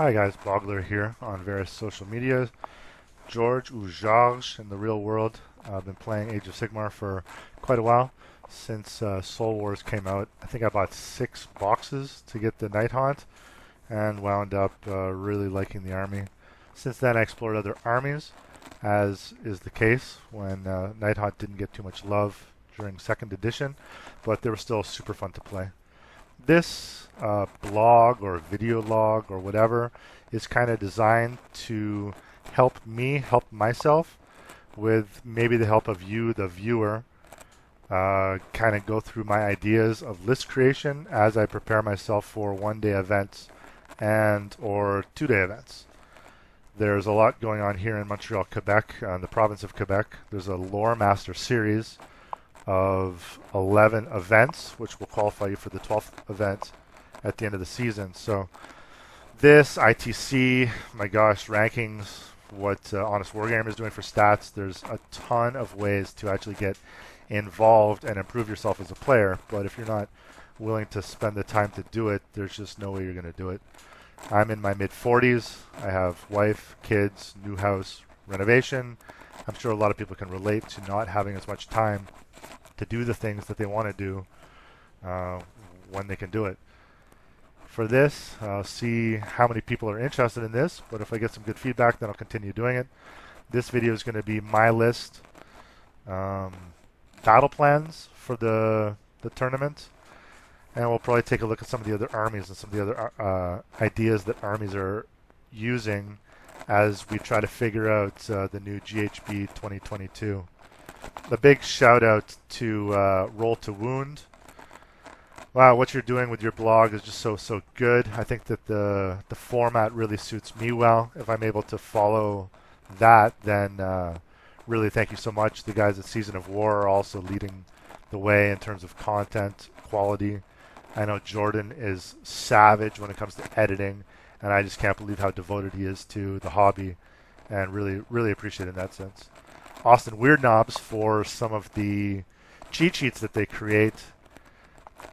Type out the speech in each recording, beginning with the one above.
Hi guys, Boggler here on various social media. George ou Georges in the real world. I've been playing Age of Sigmar for quite a while. Since Soul Wars came out, I think I bought 6 boxes to get the Nighthaunt and wound up really liking the army. Since then I explored other armies, as is the case when Nighthaunt didn't get too much love during 2nd edition, but they were still super fun to play. This blog or video log or whatever is kind of designed to help me help myself with maybe the help of you, the viewer, kind of go through my ideas of list creation as I prepare myself for 1-day events and or 2-day events. There's a lot going on here in Montreal, Quebec, the province of Quebec. There's a Loremaster series of 11 events, which will qualify you for the 12th event at the end of the season. So this ITC, my gosh, rankings, what Honest Wargamer is doing for stats, there's a ton of ways to actually get involved and improve yourself as a player. But if you're not willing to spend the time to do it, there's just no way you're going to do it. I'm in my mid-40s. I have wife, kids, new house, renovation. I'm sure a lot of people can relate to not having as much time to do the things that they want to do when they can do it. For this, I'll see how many people are interested in this, but if I get some good feedback, then I'll continue doing it. This video is going to be my list, battle plans for the tournament, and we'll probably take a look at some of the other armies and some of the other ideas that armies are using as we try to figure out the new GHB 2022. A big shout out to Roll to Wound. Wow, what you're doing with your blog is just so good. I think that the format really suits me well. If I'm able to follow that, then really thank you so much. The guys at Season of War are also leading the way in terms of content quality. I know Jordan is savage when it comes to editing, and I just can't believe how devoted he is to the hobby, and really appreciate it in that sense. Austin Weird Knobs for some of the cheat sheets that they create.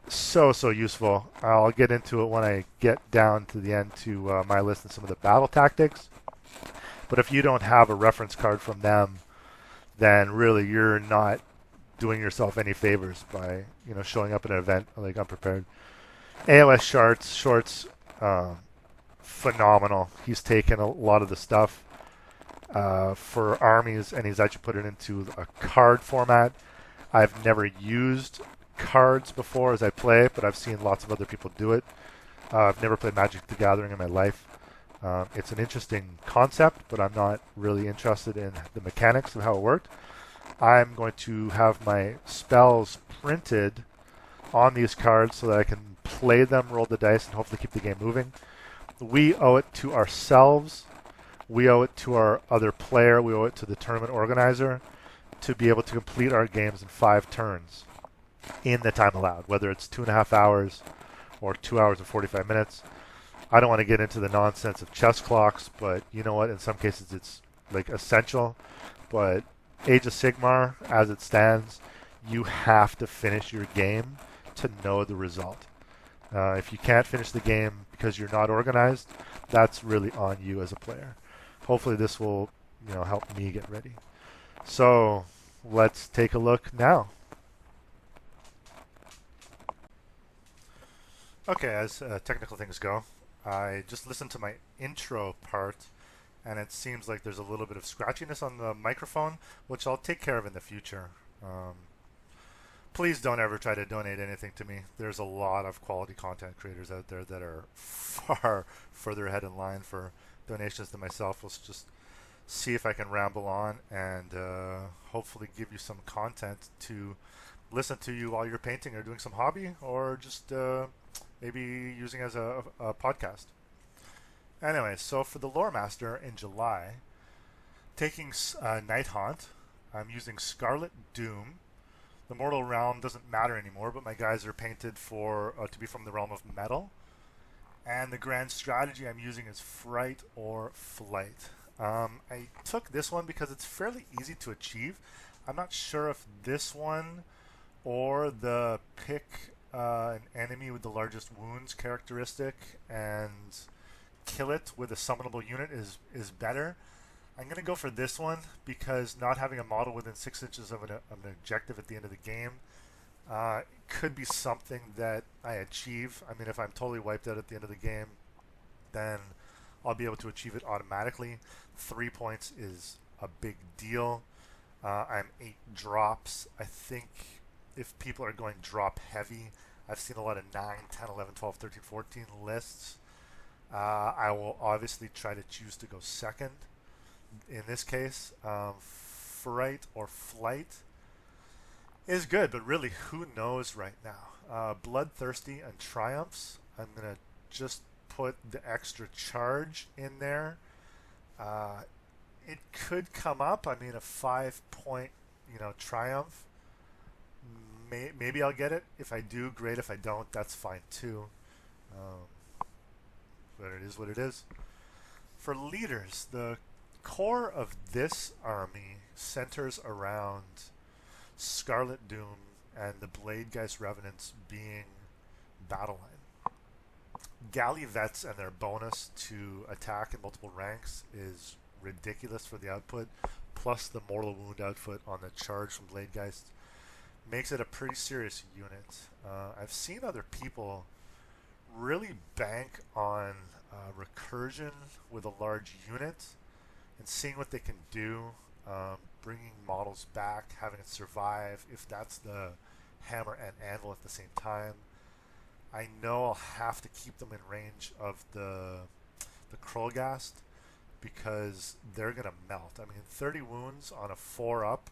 So useful. I'll get into it when I get down to the end to my list and some of the battle tactics. But if you don't have a reference card from them, then really you're not doing yourself any favors by showing up at an event like unprepared. AOS shorts, phenomenal. He's taken a lot of the stuff for armies, and he's actually put it into a card format. I've never used cards before as I play, but I've seen lots of other people do it. I've never played Magic the Gathering in my life. It's an interesting concept, but I'm not really interested in the mechanics of how it worked. I'm going to have my spells printed on these cards so that I can play them, roll the dice, and hopefully keep the game moving. We owe it to ourselves. We owe it to our other player. We owe it to the tournament organizer to be able to complete our games in 5 turns in the time allowed, whether it's 2.5 hours or 2 hours and 45 minutes. I don't want to get into the nonsense of chess clocks, but you know what? In some cases, it's like essential. But Age of Sigmar, as it stands, you have to finish your game to know the result. If you can't finish the game because you're not organized, that's really on you as a player. Hopefully this will help me get ready. So let's take a look now. Okay, as technical things go, I just listened to my intro part, and it seems like there's a little bit of scratchiness on the microphone, which I'll take care of in the future. Please don't ever try to donate anything to me. There's a lot of quality content creators out there that are far further ahead in line for donations than myself. We'll just see if I can ramble on and hopefully give you some content to listen to you while you're painting or doing some hobby, or just maybe using as a podcast. Anyway, so for the Loremaster in July, taking Nighthaunt, I'm using Scarlet Doom. The Mortal Realm doesn't matter anymore, but my guys are painted for to be from the realm of metal. And the grand strategy I'm using is Fright or Flight. I took this one because it's fairly easy to achieve. I'm not sure if this one or the pick an enemy with the largest wounds characteristic and kill it with a summonable unit is better. I'm going to go for this one because not having a model within 6 inches of an objective at the end of the game could be something that I achieve. I mean, if I'm totally wiped out at the end of the game, then I'll be able to achieve it automatically. 3 points is a big deal. I'm 8 drops. I think if people are going drop heavy, I've seen a lot of 9, 10, 11, 12, 13, 14 lists. I will obviously try to choose to go second. In this case, fright or flight is good, but really, who knows right now? Bloodthirsty and triumphs. I'm gonna just put the extra charge in there. It could come up. I mean, a 5-point, triumph. Maybe I'll get it. If I do, great. If I don't, that's fine too. But it is what it is. For leaders, the core of this army centers around Scarlet Doom and the Bladegeist Revenants being battle line. Galley Vets and their bonus to attack in multiple ranks is ridiculous for the output, plus the Mortal Wound output on the charge from Bladegeist makes it a pretty serious unit. I've seen other people really bank on recursion with a large unit and seeing what they can do, bringing models back, having it survive, if that's the hammer and anvil at the same time. I know I'll have to keep them in range of the Krollgast because they're going to melt. I mean, 30 wounds on a 4-up,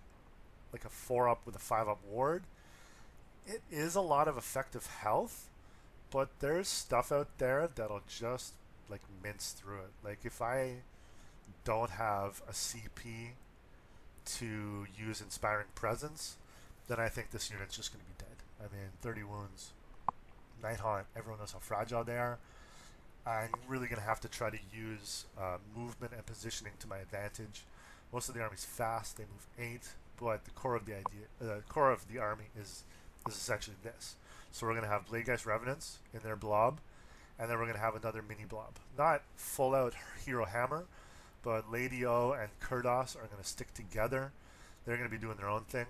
like a 4-up with a 5-up ward, it is a lot of effective health, but there's stuff out there that'll just like mince through it. Like if I don't have a CP to use Inspiring Presence, then I think this unit's just going to be dead. I mean, 30 wounds, Nighthaunt, everyone knows how fragile they are. I'm really going to have to try to use movement and positioning to my advantage. Most of the army's fast; they move 8, but the core of the army is essentially this. So we're going to have Bladegeist Revenants in their blob, and then we're going to have another mini blob. Not full out Hero Hammer, but Lady O and Kurdos are going to stick together. They're going to be doing their own thing.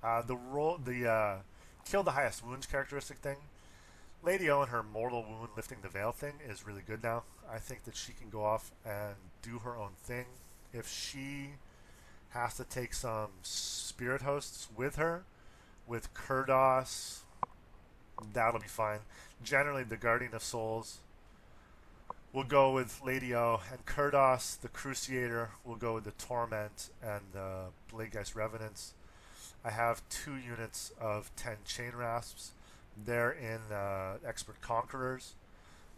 The kill the highest wounds characteristic thing. Lady O and her mortal wound lifting the veil thing is really good now. I think that she can go off and do her own thing. If she has to take some spirit hosts with her, with Kurdos, that'll be fine. Generally, the Guardian of Souls will go with Lady O, and Kurdos, the Cruciator, will go with the Torment and the Bladegeist Revenants. I have 2 units of 10 Chain Rasps. They're in Expert Conquerors.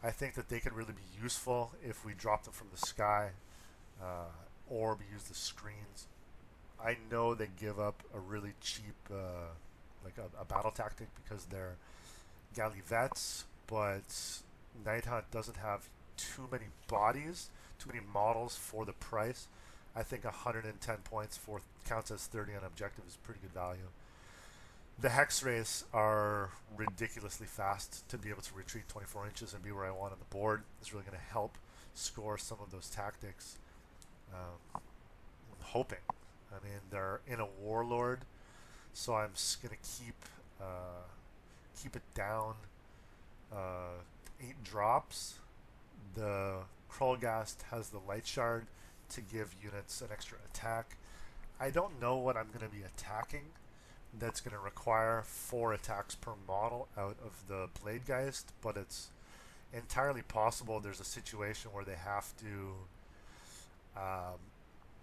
I think that they could really be useful if we drop them from the sky or we use the screens. I know they give up a really cheap, like a battle tactic because they're Galley Vets, but Nighthaunt doesn't have too many bodies, too many models for the price. I think 110 points for counts as 30 on objective is pretty good value. The Hex Rays are ridiculously fast to be able to retreat 24 inches and be where I want on the board. It's really going to help score some of those tactics. I'm hoping. I mean, they're in a Warlord, so I'm just going to keep it down 8 drops. The Krollgast has the Light Shard to give units an extra attack. I don't know what I'm going to be attacking that's going to require 4 attacks per model out of the Bladegeist, but it's entirely possible there's a situation where they have to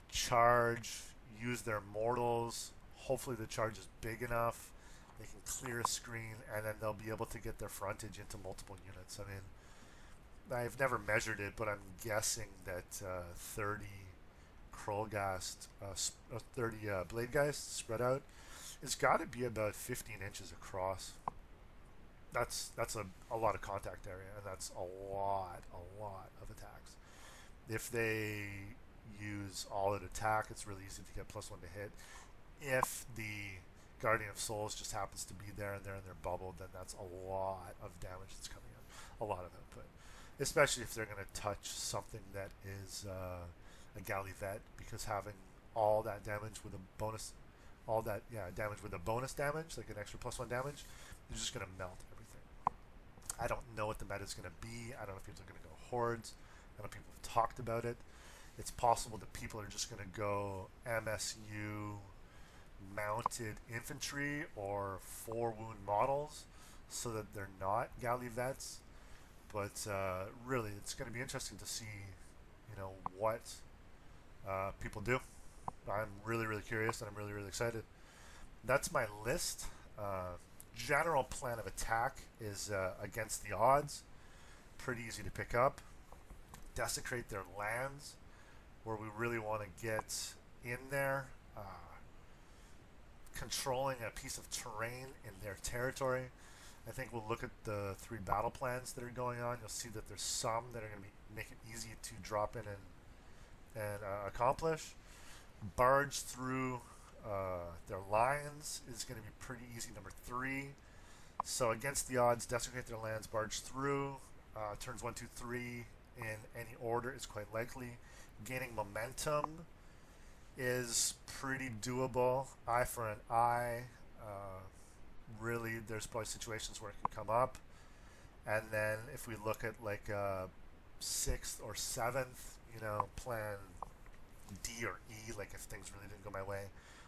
charge, use their mortals. Hopefully the charge is big enough, they can clear a screen, and then they'll be able to get their frontage into multiple units. I mean, I've never measured it, but I'm guessing that 30 Krollgast, 30 Bladegeist spread out, it's got to be about 15 inches across. That's a lot of contact area, and that's a lot of attacks. If they use all-out attack, it's really easy to get +1 to hit. If the Guardian of Souls just happens to be there and they're in their bubble, then that's a lot of damage that's coming out. A lot of output. especially if they're going to touch something that is a galley vet, because having all that damage with a bonus, all that damage with a bonus damage, like an extra +1 damage, is just going to melt everything. I don't know what the meta is going to be. I don't know if people are going to go hordes. I know people have talked about it. It's possible that people are just going to go MSU mounted infantry or 4 wound models so that they're not galley vets. But really, it's going to be interesting to see, what people do. I'm really, really curious, and I'm really, really excited. That's my list. General plan of attack is against the odds. Pretty easy to pick up. Desecrate their lands, where we really want to get in there. Controlling a piece of terrain in their territory. I think we'll look at the 3 battle plans that are going on. You'll see that there's some that are going to make it easy to drop in and accomplish. Barge through their lines is going to be pretty easy. Number 3. So against the odds, desecrate their lands, barge through. Turns 1, 2, 3 in any order is quite likely. Gaining momentum is pretty doable. Eye for an eye. Really, there's probably situations where it can come up. And then if we look at like 6th or 7th, plan D or E, like if things really didn't go my way,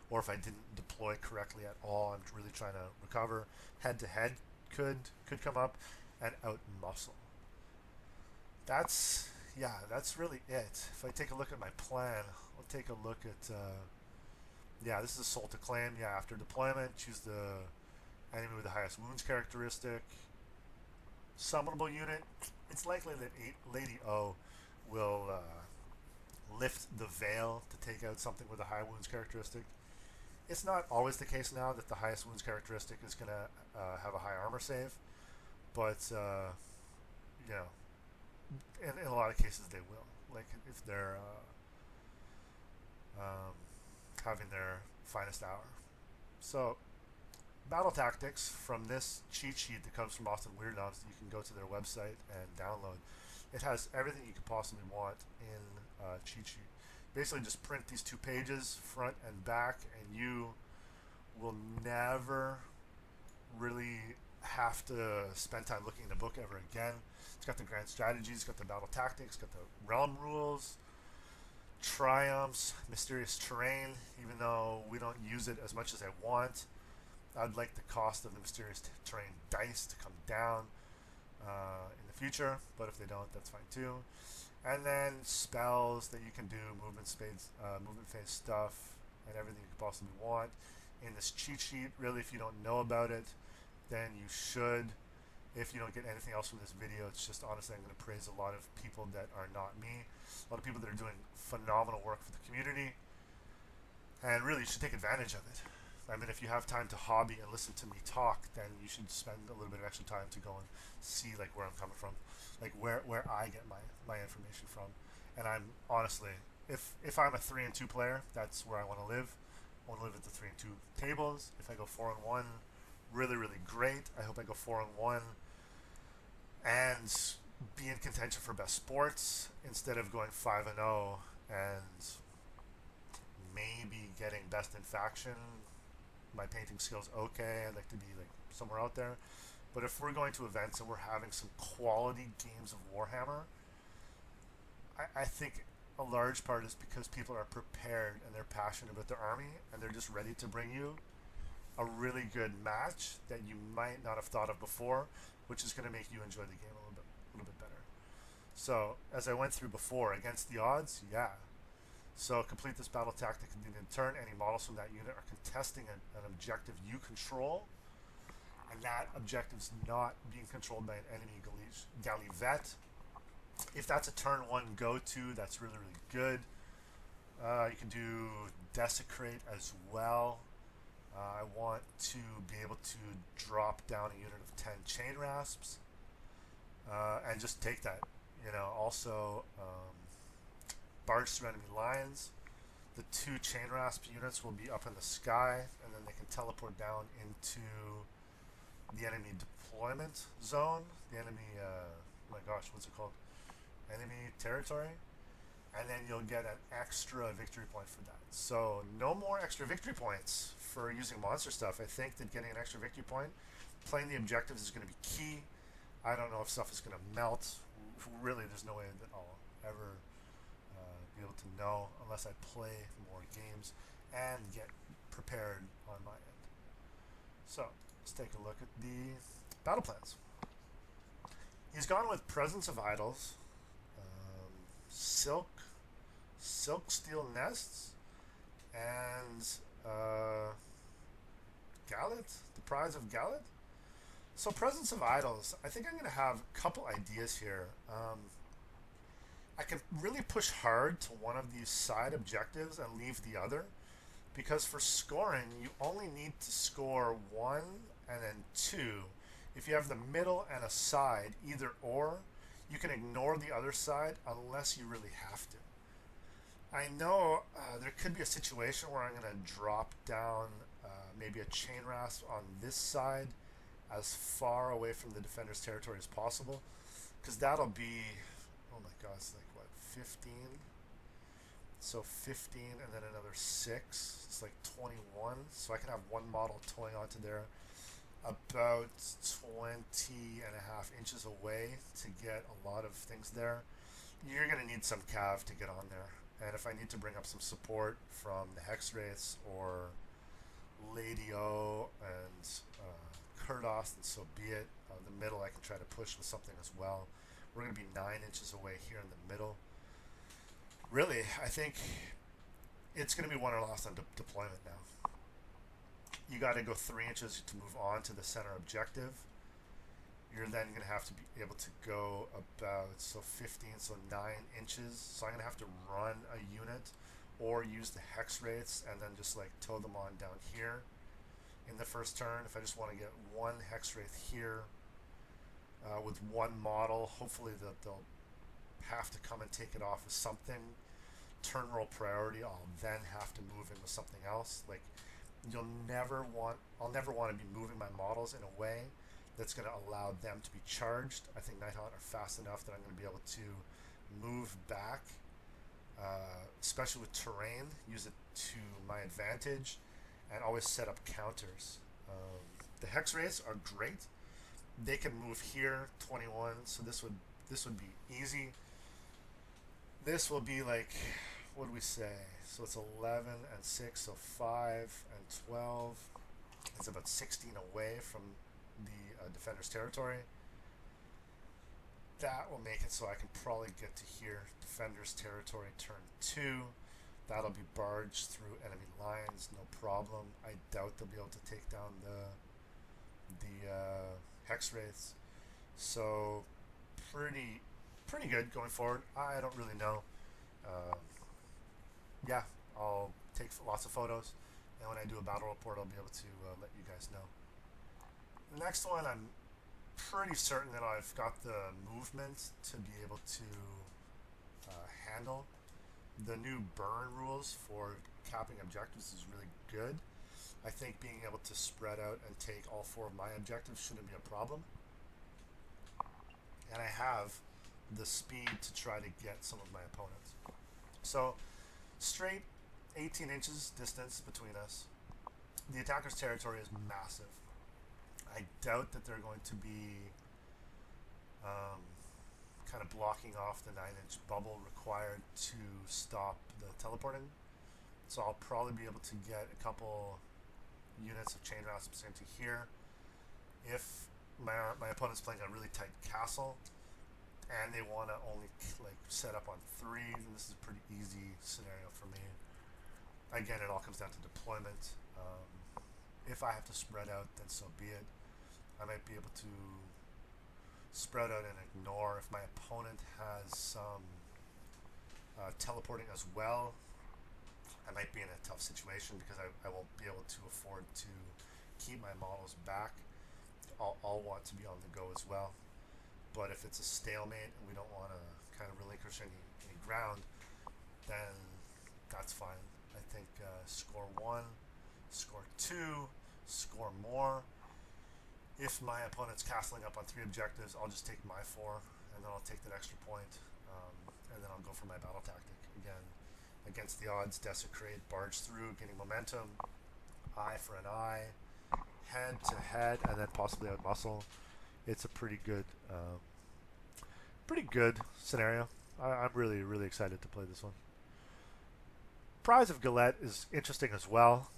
or if I didn't deploy correctly at all, I'm really trying to recover. Head to head could come up, and out muscle. That's really it. If I take a look at my plan, I'll take a look at this is Assault to Claim. After deployment, choose the enemy with the highest wounds characteristic. Summonable unit. It's likely that Lady O will lift the veil to take out something with a high wounds characteristic. It's not always the case now that the highest wounds characteristic is going to have a high armor save, but in a lot of cases they will. Like if they're having their finest hour. So battle tactics from this cheat sheet that comes from Austin Weird Knobs that you can go to their website and download. It has everything you could possibly want in a cheat sheet. Basically just print these 2 pages, front and back, and you will never really have to spend time looking in the book ever again. It's got the grand strategies, it's got the battle tactics, it's got the realm rules, triumphs, mysterious terrain. Even though we don't use it as much as I want, I'd like the cost of the mysterious terrain dice to come down in the future, but if they don't, that's fine too. And then spells that you can do, movement phase stuff, and everything you could possibly want in this cheat sheet. Really, if you don't know about it, then you should. If you don't get anything else from this video, it's just honestly I'm going to praise a lot of people that are not me. A lot of people that are doing phenomenal work for the community. And really, you should take advantage of it. I mean, if you have time to hobby and listen to me talk, then you should spend a little bit of extra time to go and see like where I'm coming from, like where I get my information from. And I'm honestly, if I'm a 3 and 2 player, that's where I want to live. I want to live at the 3 and 2 tables. If I go 4 and 1, really, really great. I hope I go 4 and 1 and be in contention for best sports instead of going 5 and 0 and maybe getting best in faction. My painting skills okay. I'd like to be like somewhere out there. But if we're going to events and we're having some quality games of Warhammer, I think a large part is because people are prepared and they're passionate about their army and they're just ready to bring you a really good match that you might not have thought of before, which is going to make you enjoy the game a little bit better. So as I went through before, against the odds, So complete this battle tactic and then in turn any models from that unit are contesting an objective you control, and that objective's not being controlled by an enemy galley vet. If that's a turn 1 go-to, that's really, really good. You can do desecrate as well. I want to be able to drop down a unit of 10 chain rasps and just take that. Also barge through enemy lines. The 2 chain rasp units will be up in the sky, and then they can teleport down into the enemy deployment zone, the enemy my gosh, what's it called? Enemy territory. And then you'll get an extra victory point for that. So no more extra victory points for using monster stuff. I think that getting an extra victory point, playing the objectives is going to be key. I don't know if stuff is going to melt. Really, there's no way that I'll ever be able to know unless I play more games and get prepared on my end. So let's take a look at the battle plans. He's gone with Presence of Idols, Silk Steel Nests, and Gallet, the Prize of Gallet. So Presence of Idols, I think I'm going to have a couple ideas here. I can really push hard to one of these side objectives and leave the other, because for scoring, you only need to score 1 and then 2. If you have the middle and a side, either or, you can ignore the other side unless you really have to. I know there could be a situation where I'm going to drop down maybe a chain rasp on this side as far away from the defender's territory as possible, because that'll be, oh my god, it's like what, 15? So 15 and then another 6, it's like 21. So I can have one model towing onto there about 20.5 inches away to get a lot of things there. You're going to need some cav to get on there. And if I need to bring up some support from the Hex Wraiths or Lady O and Kurdos, then so be it. The middle I can try to push with something as well. We're going to be 9 inches away here in the middle. Really, I think it's going to be won or lost on deployment now. You got to go 3 inches to move on to the center objective. You're then going to have to be able to go about 15, so 9 inches. So I'm going to have to run a unit or use the Hex Wraiths and then just like tow them on down here in the first turn. If I just want to get one Hex Wraith here with one model, hopefully that they'll have to come and take it off with something. Turn roll priority, I'll then have to move in with something else. Like, I'll never want to be moving my models in a way that's going to allow them to be charged. I think Nighthaunt are fast enough that I'm going to be able to move back, especially with terrain, use it to my advantage, and always set up counters. The Hex Wraiths are great. They can move here 21, so this would be easy. This will be like, what do we say? So it's 11 and 6, so 5 and 12. It's about 16 away from the defender's territory. That will make it so I can probably get to here. Defender's territory turn 2. That'll be barged through enemy lines, no problem. I doubt they'll be able to take down the Hex Wraiths. So pretty good going forward. I don't really know. Yeah, I'll take lots of photos, and when I do a battle report, I'll be able to let you guys know. The next one, I'm pretty certain that I've got the movement to be able to handle. The new burn rules for capping objectives is really good. I think being able to spread out and take all 4 of my objectives shouldn't be a problem. And I have the speed to try to get some of my opponents. So straight 18 inches distance between us. The attacker's territory is massive. I doubt that they're going to be kind of blocking off the 9-inch bubble required to stop the teleporting. So I'll probably be able to get a couple units of chain rasps into here. If my opponent's playing a really tight castle and they want to only like set up on 3, then this is a pretty easy scenario for me. Again, it all comes down to deployment. If I have to spread out, then so be it. I might be able to spread out and ignore. If my opponent has some teleporting as well, I might be in a tough situation because I won't be able to afford to keep my models back. I'll want to be on the go as well. But if it's a stalemate and we don't want to kind of relinquish any ground, then that's fine. I think score 1, score 2, score more. If my opponent's castling up on 3 objectives, I'll just take my 4 and then I'll take that extra point, and then I'll go for my battle tactic again. Against the odds, desecrate, barge through, getting momentum, eye for an eye, head to head, and then possibly out muscle. It's a pretty good scenario. I'm really, really excited to play this one. Prize of Galette is interesting as well.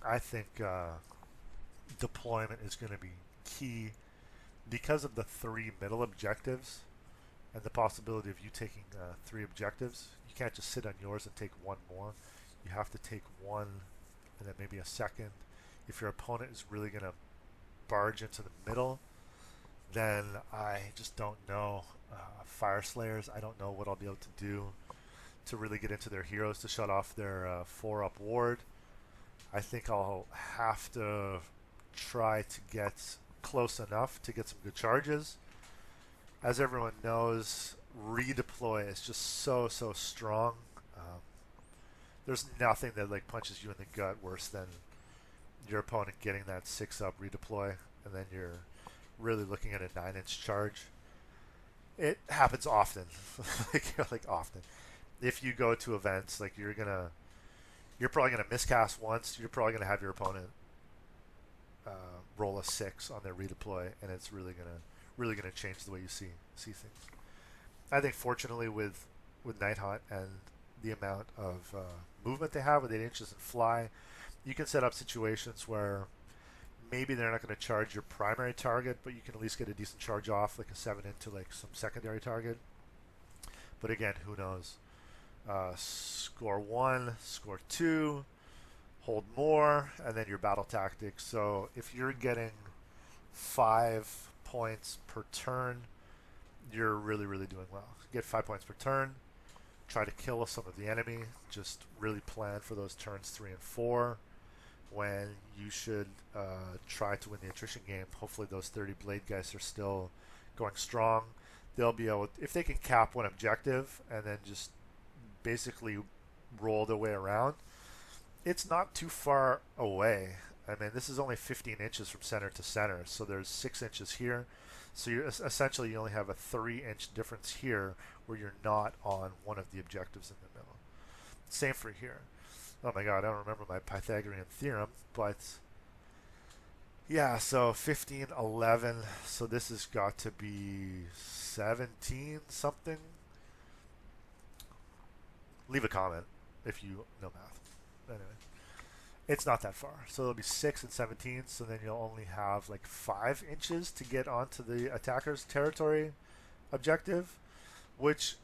I think deployment is going to be key because of the 3 middle objectives and the possibility of you taking 3 objectives. You can't just sit on yours and take 1 more. You have to take 1 and then maybe a second. If your opponent is really going to barge into the middle, then I just don't know. Fire Slayers, I don't know what I'll be able to do to really get into their heroes to shut off their 4-up ward. I think I'll have to try to get close enough to get some good charges. As everyone knows, redeploy is just so strong. There's nothing that like punches you in the gut worse than your opponent getting that 6-up redeploy, and then you're really looking at a 9-inch charge. It happens often, like often. If you go to events, like you're probably gonna miscast once. You're probably gonna have your opponent roll a 6 on their redeploy, and it's really gonna change the way you see things. I think fortunately with Nighthaunt and the amount of movement they have with 8 inches and fly, you can set up situations where maybe they're not going to charge your primary target, but you can at least get a decent charge off, like a 7 into like some secondary target. But again, who knows? Score 1, score 2, hold more, and then your battle tactics. So if you're getting 5 points per turn, you're really doing well. Get 5 points per turn. Try to kill some of the enemy. Just really plan for those turns 3 and 4 when you should try to win the attrition game. Hopefully those 30 blade guys are still going strong. They'll be able, if they can cap 1 objective and then just basically roll their way around, it's not too far away. I mean, this is only 15 inches from center to center, so there's 6 inches here. So you essentially only have a 3-inch difference here where you're not on one of the objectives in the middle. Same for here. Oh my god, I don't remember my Pythagorean theorem, but yeah, so 15, 11, so this has got to be 17 something. Leave a comment if you know math. Anyway, it's not that far. So it'll be 6 and 17, so then you'll only have like 5 inches to get onto the attacker's territory objective, which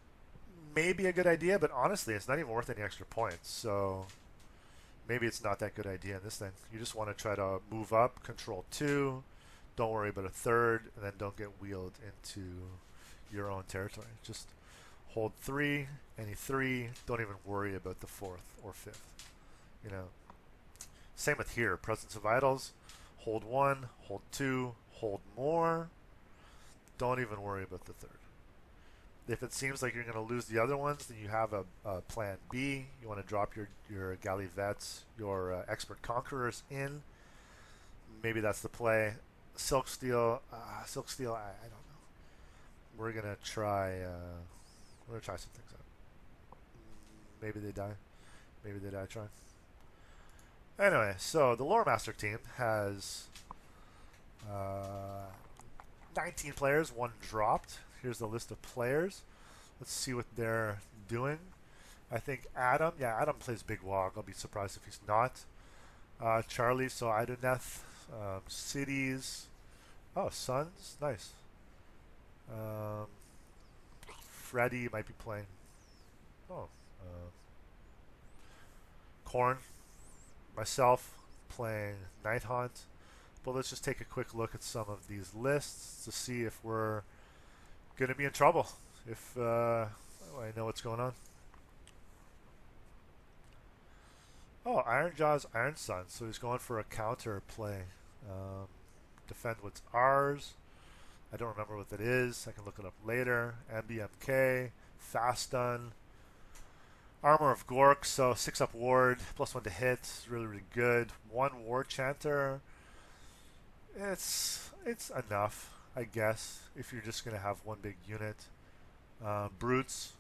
may be a good idea, but honestly, it's not even worth any extra points. So maybe it's not that good idea in this thing. You just want to try to move up, control 2, don't worry about a 3rd, and then don't get wheeled into your own territory. Just hold 3, any 3, don't even worry about the 4th or 5th. You know. Same with here, Presence of Idols, hold 1, hold 2, hold more, don't even worry about the 3rd. If it seems like you're going to lose the other ones, then you have a plan B. You want to drop your Galley Vets, your Expert Conquerors in. Maybe that's the play. Silk Steel, I don't know. We're going to try some things out. Maybe they die. Maybe they die trying. Anyway, so the Loremaster team has 19 players, 1 dropped. Here's the list of players. Let's see what they're doing. I think Adam plays Big Wog. I'll be surprised if he's not. Charlie, so Idoneth, Cities. Oh, Suns, nice. Freddy might be playing. Korn. Myself playing Nighthaunt. But let's just take a quick look at some of these lists to see if we're going to be in trouble, if I know what's going on. Oh, Ironjaw's Iron Sun, so he's going for a counter play. Defend what's ours. I don't remember what that is. I can look it up later. MBMK, Fast Stun. Armor of Gork, so 6-up ward, +1 to hit, really good. 1 War Chanter. It's enough. I guess, if you're just going to have one big unit. Brutes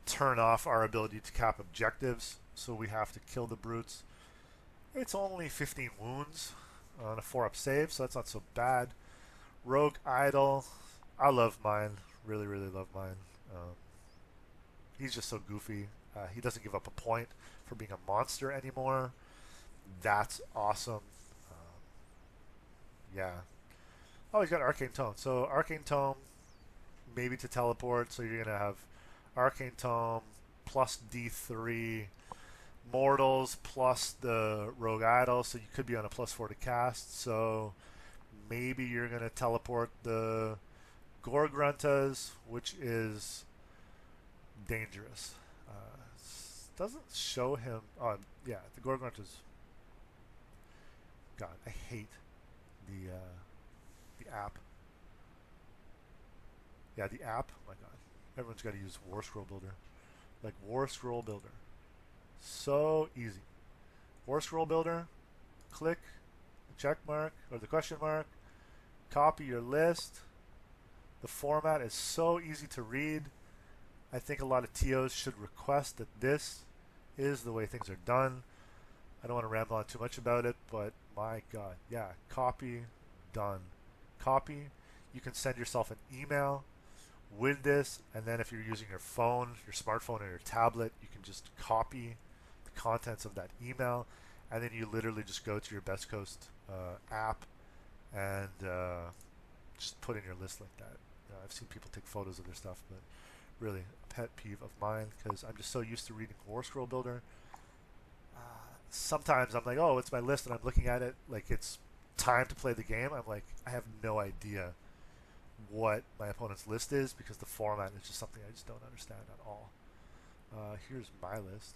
turn off our ability to cap objectives, so we have to kill the brutes. It's only 15 wounds on a 4-up save, so that's not so bad. Rogue Idol, I love mine. Really, really love mine. He's just so goofy. He doesn't give up a point for being a monster anymore. That's awesome. Yeah. Oh, he's got Arcane Tome. So Arcane Tome, maybe to teleport. So you're going to have Arcane Tome plus D3, Mortals plus the Rogue Idol. So you could be on a +4 to cast. So maybe you're going to teleport the Gorgruntas, which is dangerous. Doesn't show him. Oh, yeah, the Gorgruntas. God, I hate the app. Yeah, the app. Oh my God, everyone's got to use War Scroll Builder. Like War Scroll Builder, so easy. War Scroll Builder. Click the check mark or the question mark. Copy your list. The format is so easy to read. I think a lot of TOs should request that this is the way things are done. I don't want to ramble on too much about it, but my God, yeah, copy, done. Copy. You can send yourself an email with this, and then if you're using your phone, your smartphone, or your tablet, you can just copy the contents of that email, and then you literally just go to your Best Coast app and just put in your list like that. I've seen people take photos of their stuff, but really a pet peeve of mine because I'm just so used to reading War Scroll Builder. Sometimes I'm like, oh, it's my list, and I'm looking at it like it's time to play the game. I'm like, I have no idea what my opponent's list is because the format is just something I just don't understand at all. Here's my list.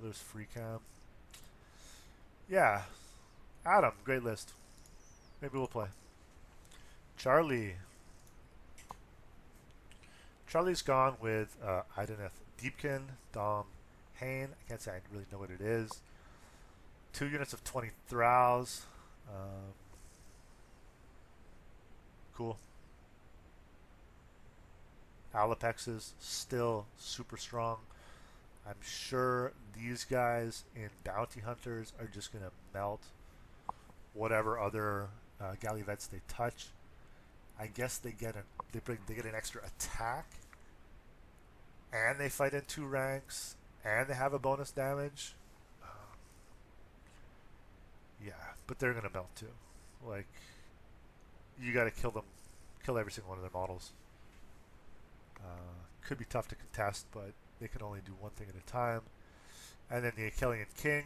There's free cam. Yeah, Adam, great list. Maybe we'll play. Charlie. Charlie's gone with Ideneth Deepkin, Dom Hain. I can't say I really know what it is. 2 units of 20 Thralls. Cool. Alapexes, still super strong. I'm sure these guys in Bounty Hunters are just going to melt whatever other Gallivets they touch. I guess they get an extra attack, and they fight in 2 ranks, and they have a bonus damage. Yeah, but they're gonna melt too. Like, you got to kill every single one of their models. Could be tough to contest, but they can only do one thing at a time. And then the Achillean King.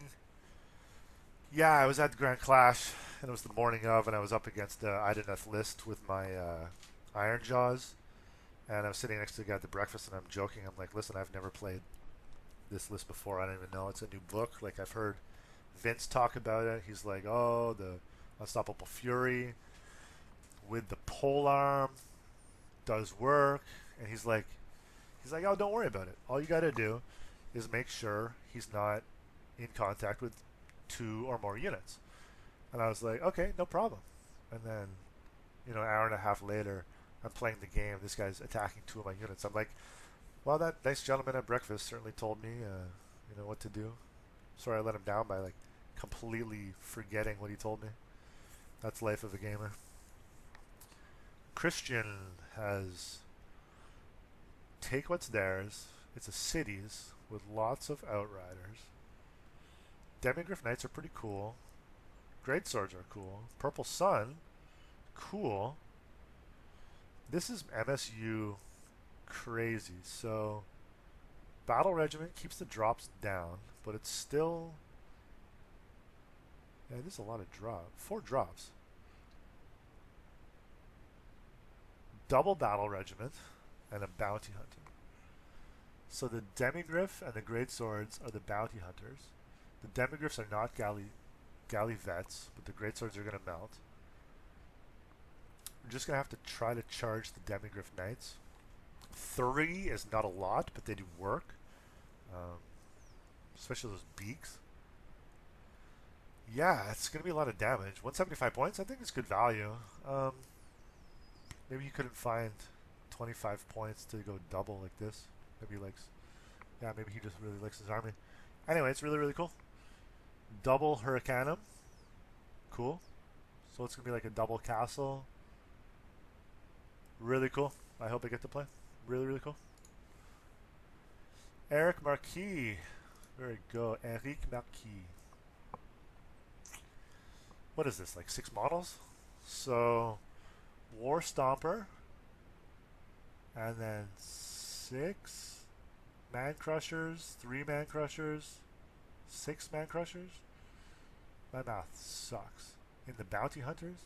Yeah, I was at the Grand Clash, and it was the morning of, and I was up against the Ideneth list with my Iron Jaws, and I was sitting next to the guy at the breakfast, and I'm joking. I'm like, listen, I've never played this list before. I don't even know it's a new book. Like, I've heard Vince talk about it. He's like, oh, the Unstoppable Fury with the polearm does work, and he's like, oh, don't worry about it. All you got to do is make sure he's not in contact with 2 or more units. And I was like, okay, no problem. And then, an hour and a half later, I'm playing the game. This guy's attacking 2 of my units. I'm like, well, that nice gentleman at breakfast certainly told me, what to do. Sorry I let him down by completely forgetting what he told me. That's life of a gamer. Christian has take what's theirs. It's a cities with lots of outriders. Demigryph Knights are pretty cool. Great Swords are cool. Purple Sun, cool. This is MSU crazy. So, Battle Regiment keeps the drops down, but it's still... Yeah, there's a lot of drop. 4 drops. Double Battle Regiment and a Bounty Hunter. So the Demigryph and the Great Swords are the Bounty Hunters. The Demigryphs are not Gallivets, but the Great Swords are going to melt. We're just going to have to try to charge the Demigryph Knights. 3 is not a lot, but they do work. Especially those beaks. Yeah, it's going to be a lot of damage. 175 points, I think it's good value. Maybe he couldn't find 25 points to go double like this. Maybe he likes, yeah, maybe he just really likes his army. Anyway, it's really, really cool. Double Hurricanum. Cool. So it's going to be like a double castle. Really cool. I hope I get to play. Really, really cool. Eric Marquis. Very good. Eric Marquis. What is this, like 6 models? So, War Stomper. And then 6 Man Crushers, 3 Man Crushers, 6 Man Crushers. My math sucks. In the Bounty Hunters?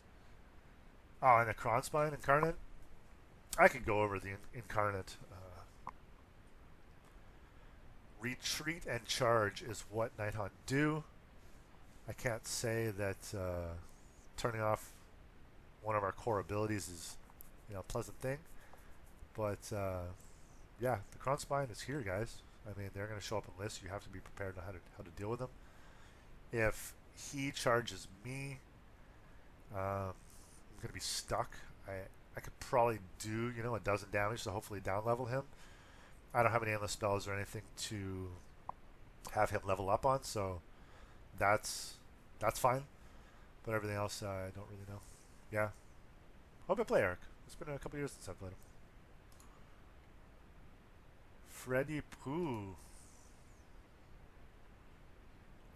Oh, and the Kronspine Incarnate? I could go over the Incarnate. Retreat and charge is what Nighthaunt do. I can't say that turning off one of our core abilities is, a pleasant thing. But yeah, the Kronspine is here, guys. I mean, they're going to show up in lists. You have to be prepared on how to deal with them. If he charges me, I'm going to be stuck. I could probably do, a dozen damage to hopefully down level him. I don't have any endless spells or anything to have him level up on, so that's fine. But everything else, I don't really know. Yeah. Hope I play Eric. It's been a couple years since I've played him. Freddy Pooh.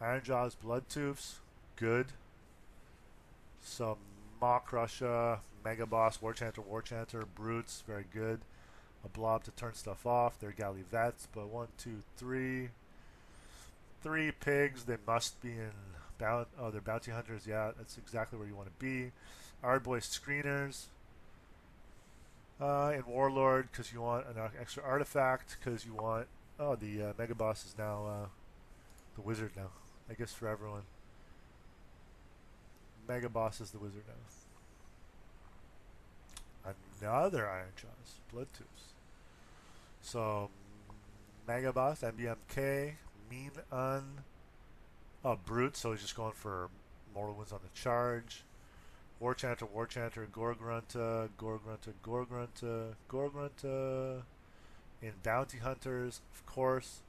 Ironjaw's Bloodtooths. Good. Some Mock Russia, Mega Boss, War Chanter, Brutes. Very good. A blob to turn stuff off. They're Gallivets, but 1, 2, 3. 3 pigs. They must be in they're bounty hunters. Yeah, that's exactly where you want to be. Ardboy screeners. In Warlord, because you want an extra artifact. Because you want. Oh, the Mega Boss is now the wizard now. I guess for everyone. Mega Boss is the wizard now. Another Ironjaw's Bloodtooths. So, Mega Boss, MBMK, Mean Un, Brute, so he's just going for mortal wounds on the charge. War Chanter, Gorgrunta, in Bounty Hunters, of course.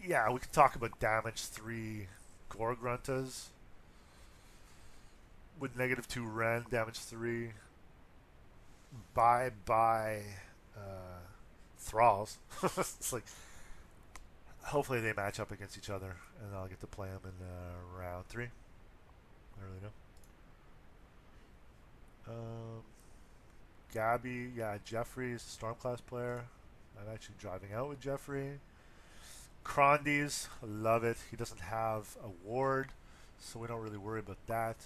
Yeah, we could talk about damage 3 Gorgruntas with -2 Ren, damage 3. Bye Thralls. It's like, hopefully they match up against each other, and I'll get to play them in round 3. I don't really know. Gabby, yeah, Jeffrey's Stormclass player. I'm actually driving out with Jeffrey. Crondies, love it. He doesn't have a ward, so we don't really worry about that.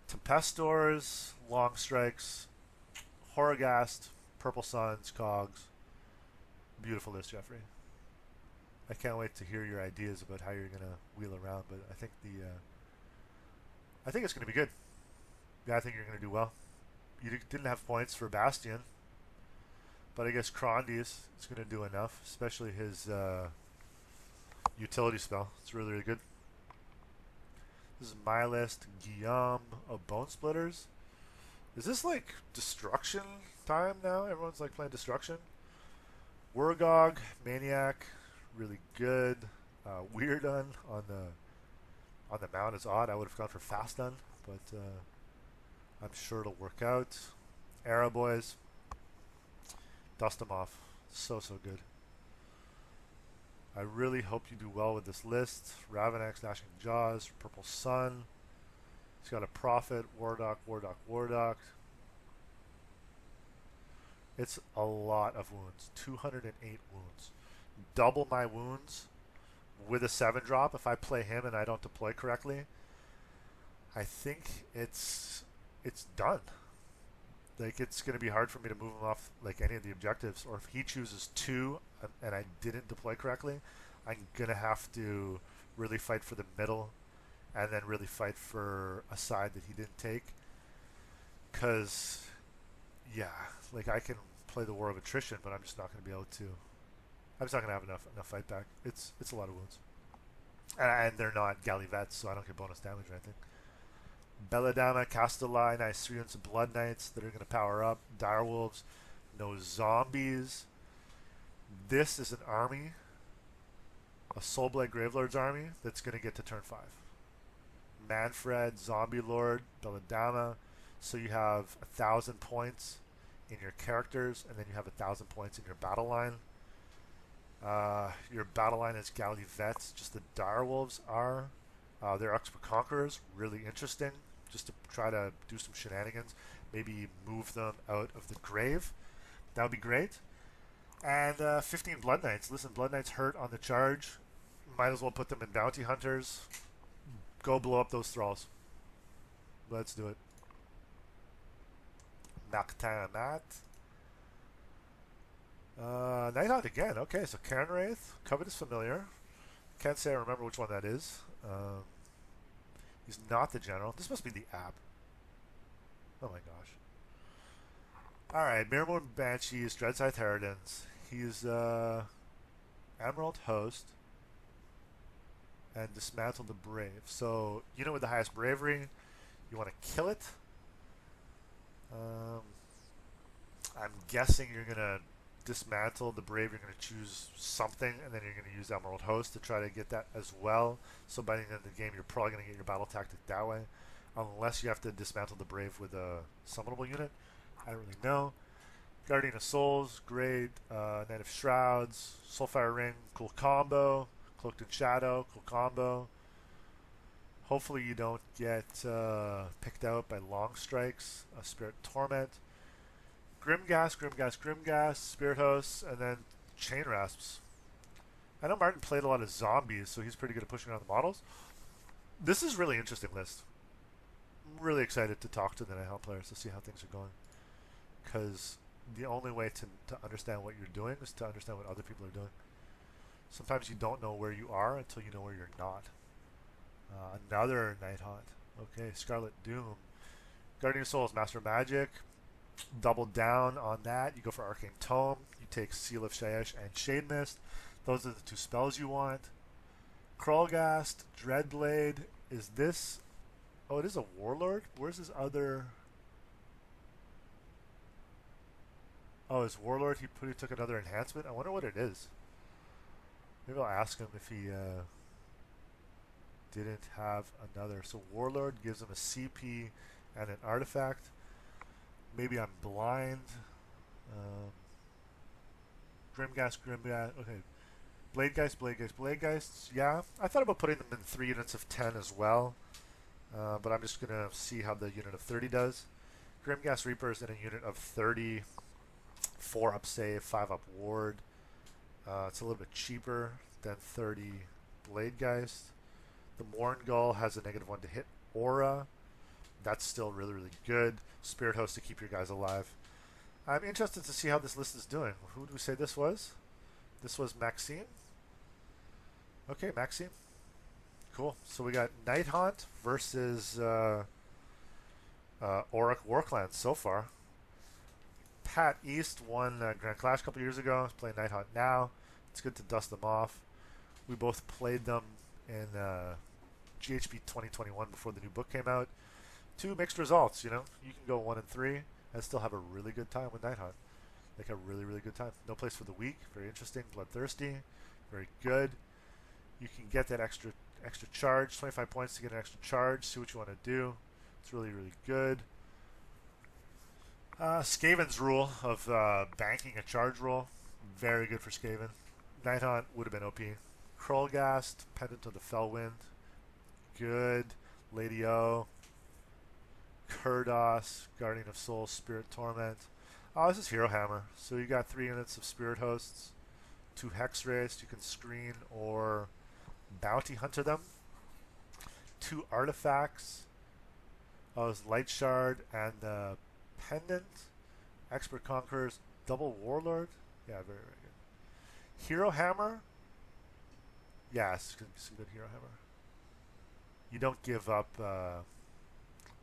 Tempestors, Long Strikes, Horrorghast, Purple Suns, Cogs. Beautiful list, Jeffrey. I can't wait to hear your ideas about how you're gonna wheel around, but I think I think it's gonna be good. Yeah, I think you're gonna do well. You didn't have points for Bastion, but I guess Crondies is gonna do enough, especially his utility spell. It's really, really good. This is my list. Guillaume of Bone Splitters. Is this like destruction time now? Everyone's like playing destruction. Wurgog, Maniac, really good. Weirdun on the mount is odd. I would have gone for Fastun, but I'm sure it'll work out. Arrow Boys, dust them off. So good. I really hope you do well with this list. Ravenax, Gnashing Jaws, Purple Sun. He's got a Prophet, Wardock. It's a lot of wounds. 208 wounds. Double my wounds with a 7-drop if I play him and I don't deploy correctly. I think it's done. Like, it's going to be hard for me to move him off like any of the objectives. Or if he chooses 2 and I didn't deploy correctly, I'm going to have to really fight for the middle and then really fight for a side that he didn't take. Because, yeah, like, I can play the War of Attrition, but I'm just not going to be able to. I'm just not going to have enough fight back. It's a lot of wounds. And they're not Gallivets, so I don't get bonus damage or anything. Belladonna, Castellai, nice 3 units of Blood Knights that are going to power up. Direwolves, no zombies. This is an army, a Soulblight Gravelord's army that's going to get to turn 5. Manfred, Zombie Lord, Belladonna. So you have 1,000 points in your characters, and then you have 1,000 points in your battle line. Your battle line is Gallivets, just the Direwolves are. They're Expert Conquerors, really interesting, just to try to do some shenanigans. Maybe move them out of the grave. That would be great. And 15 Blood Knights. Listen, Blood Knights hurt on the charge. Might as well put them in Bounty Hunters. Go blow up those thralls. Let's do it. Nighthaunt. Nighthaunt again. Okay, so Cairn Wraith. Covetous Familiar. Can't say I remember which one that is. He's not the general. This must be the app. Oh my gosh. Alright, Mirrormoon Banshees, Dreadscythe Harridans. He's Emerald Host. And Dismantle the Brave. So, unit with the highest bravery. You want to kill it. I'm guessing you're going to dismantle the brave. You're going to choose something, and then you're going to use Emerald Host to try to get that as well. So by the end of the game, you're probably going to get your battle tactic that way, unless you have to dismantle the brave with a summonable unit. I don't really know. Guardian of Souls, great. Knight of Shrouds, Soulfire Ring, cool combo. Cloaked in Shadow, cool combo. Hopefully you don't get picked out by Long Strikes, Spirit Torment. Grimgas, Spirit Hosts, and then Chain Rasps. I know Martin played a lot of zombies, so he's pretty good at pushing around the models. This is a really interesting list. I'm really excited to talk to the Nighthaunt players to see how things are going. Because the only way to understand what you're doing is to understand what other people are doing. Sometimes you don't know where you are until you know where you're not. Another Nighthaunt. Okay, Scarlet Doom. Guardian of Souls, Master of Magic. Double down on that. You go for Arcane Tome. You take Seal of Shaesh and Shade Mist. Those are the 2 spells you want. Krulgast, Dreadblade. Is this... Oh, it is a Warlord? Where's his other... Oh, his Warlord, he took another enhancement? I wonder what it is. Maybe I'll ask him if he didn't have another. So Warlord gives him a CP and an artifact. Maybe I'm blind. Grimgas. Okay. Bladegeist. Yeah. I thought about putting them in 3 units of 10 as well. But I'm just going to see how the unit of 30 does. Grimgas Reapers in a unit of 30. 4 up save, 5 up ward. It's a little bit cheaper than 30 Bladegeist. The Mourngull has a -1 to hit aura. That's still really, really good. Spirit Host to keep your guys alive. I'm interested to see how this list is doing. Who do we say this was? This was Maxime. Okay, Maxime. Cool. So we got Nighthaunt versus Auric Warclans so far. Pat East won Grand Clash a couple years ago. He's playing Nighthaunt now. It's good to dust them off. We both played them in GHB 2021 before the new book came out. 2 mixed results, you know. You can go 1 and 3 and still have a really good time with Nighthaunt. Like a really, really good time. No place for the weak. Very interesting. Bloodthirsty. Very good. You can get that extra charge. 25 points to get an extra charge. See what you want to do. It's really, really good. Skaven's rule of banking a charge roll. Very good for Skaven. Nighthaunt would have been OP. Krulgast, Pendant of the Fellwind. Good. Lady O. Kurdos, Guardian of Souls, Spirit Torment. Oh, this is Hero Hammer. So you got 3 units of Spirit Hosts, 2 Hex Wraiths. You can screen or Bounty Hunter them. 2 artifacts. Oh, it's Light Shard and Pendant. Expert Conquerors, double Warlord. Yeah, very, very good. Hero Hammer. Yeah, it's some good Hero Hammer. You don't give up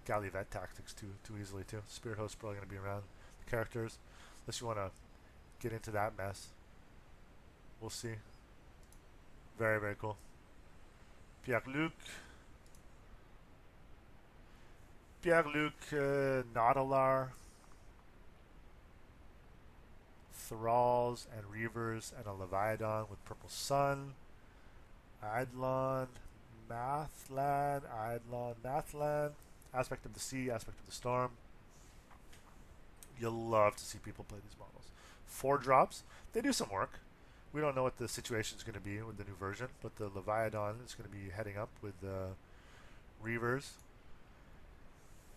Gallivet tactics too easily too. Spirit Host's probably going to be around the characters, unless you want to get into that mess. We'll see. Very, very cool. Pierre-Luc. Pierre-Luc Nautilus. Thralls and Reavers and a Leviathan with Purple Sun. Eidolon, Mathland, Eidolon, Mathland. Aspect of the Sea, Aspect of the Storm. You'll love to see people play these models. 4 drops. They do some work. We don't know what the situation is going to be with the new version, but the Leviathan is going to be heading up with the Reavers.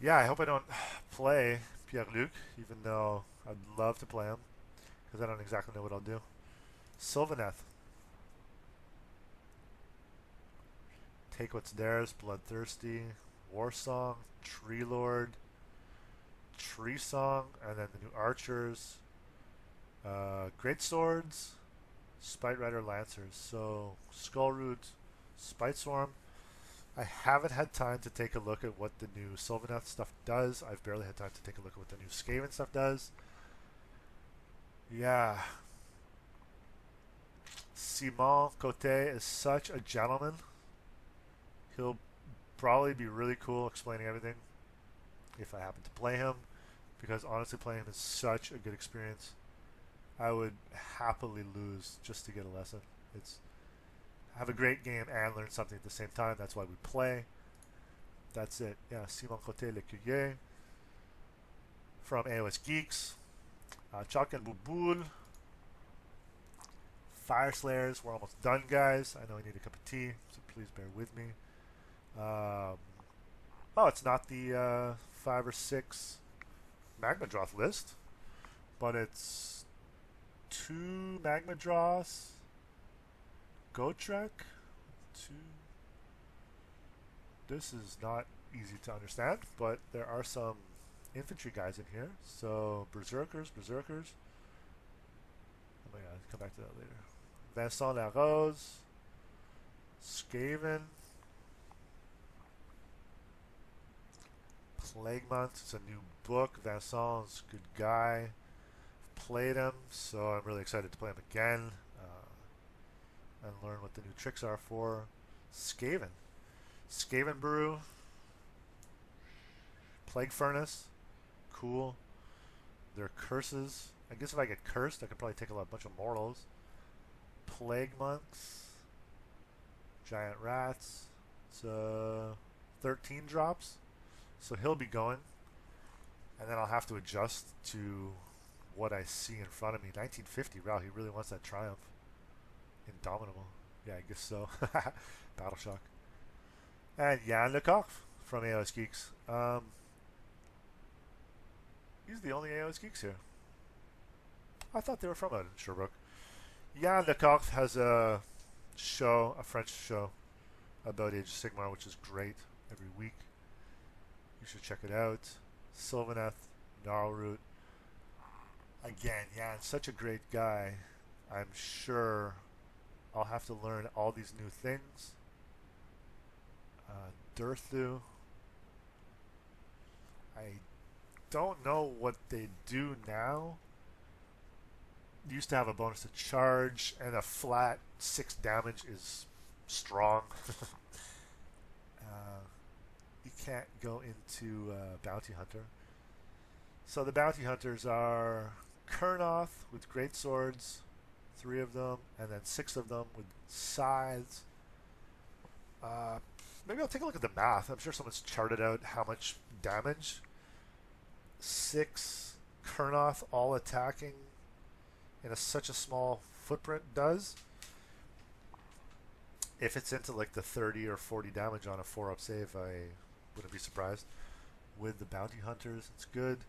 Yeah, I hope I don't play Pierre-Luc, even though I'd love to play him, because I don't exactly know what I'll do. Sylvaneth. Take What's Theirs, Bloodthirsty, Warsong, Tree Lord, Tree Song, and then the new Archers, Great Swords, Spite Rider Lancers. So Skullroot, Spite Swarm. I haven't had time to take a look at what the new Sylvaneth stuff does. I've barely had time to take a look at what the new Skaven stuff does. Yeah. Simon Cote is such a gentleman. He'll probably be really cool explaining everything if I happen to play him, because honestly playing him is such a good experience. I would happily lose just to get a lesson. It's have a great game and learn something at the same time. That's why we play. That's it. Yeah, Simon Cote Lecuyer from AOS Geeks. Chalk and Bouboule. Fire Slayers. We're almost done, guys. I know I need a cup of tea, so please bear with me. Oh, it's not the 5 or 6 Magmadroth list, but it's 2 Magmadroths, Gotrek, 2. This is not easy to understand, but there are some infantry guys in here. So Berserkers. Oh my god, I'll come back to that later. Vincent Larose, Skaven, Plaguemont. It's a new book. Vincent's a good guy. Played him, so I'm really excited to play him again and learn what the new tricks are for Skaven. Skaven Brew, Plague Furnace, cool. Their curses. I guess if I get cursed, I could probably take a bunch of mortals. Plague Monks, Giant Rats. It's 13 drops, so he'll be going, and then I'll have to adjust to what I see in front of me. 1950. Wow, he really wants that Triumph. Indomitable. Yeah, I guess so. Battle Shock. And Jan Lecoq from AOS Geeks. He's the only AOS Geeks here. I thought they were from out in Sherbrooke. Jan Lecoq has a show, a French show, about Age of Sigmar, which is great every week. You should check it out. Sylvaneth, Gnarlroot. Again, Jan's such a great guy. I'm sure I'll have to learn all these new things. Durthu. I don't know what they do now. Used to have a bonus to charge, and a flat 6 damage is strong. You can't go into Bounty Hunter. So the Bounty Hunters are Kurnoth with great swords, 3 of them, and then 6 of them with scythes. Maybe I'll take a look at the math. I'm sure someone's charted out how much damage 6 Kurnoth all attacking in such a small footprint does. If it's into like the 30 or 40 damage on a 4-up save, I wouldn't be surprised. With the Bounty Hunters, it's good.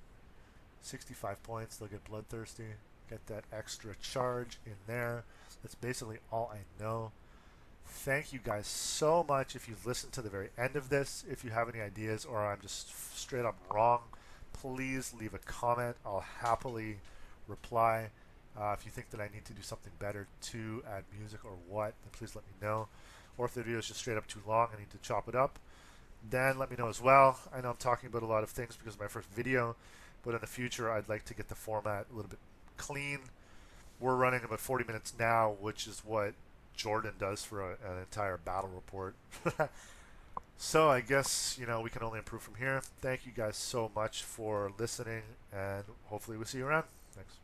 65 points, they'll get Bloodthirsty. Get that extra charge in there. That's basically all I know. Thank you guys so much if you've listened to the very end of this. If you have any ideas or I'm just straight up wrong, please leave a comment. I'll happily reply. If you think that I need to do something better to add music or what, then please let me know. Or if the video is just straight up too long, I need to chop it up, then let me know as well. I know I'm talking about a lot of things because of my first video, but in the future I'd like to get the format a little bit clean. We're running about 40 minutes now, which is what Jordan does for an entire battle report. So I guess, we can only improve from here. Thank you guys so much for listening, and hopefully we'll see you around. Thanks.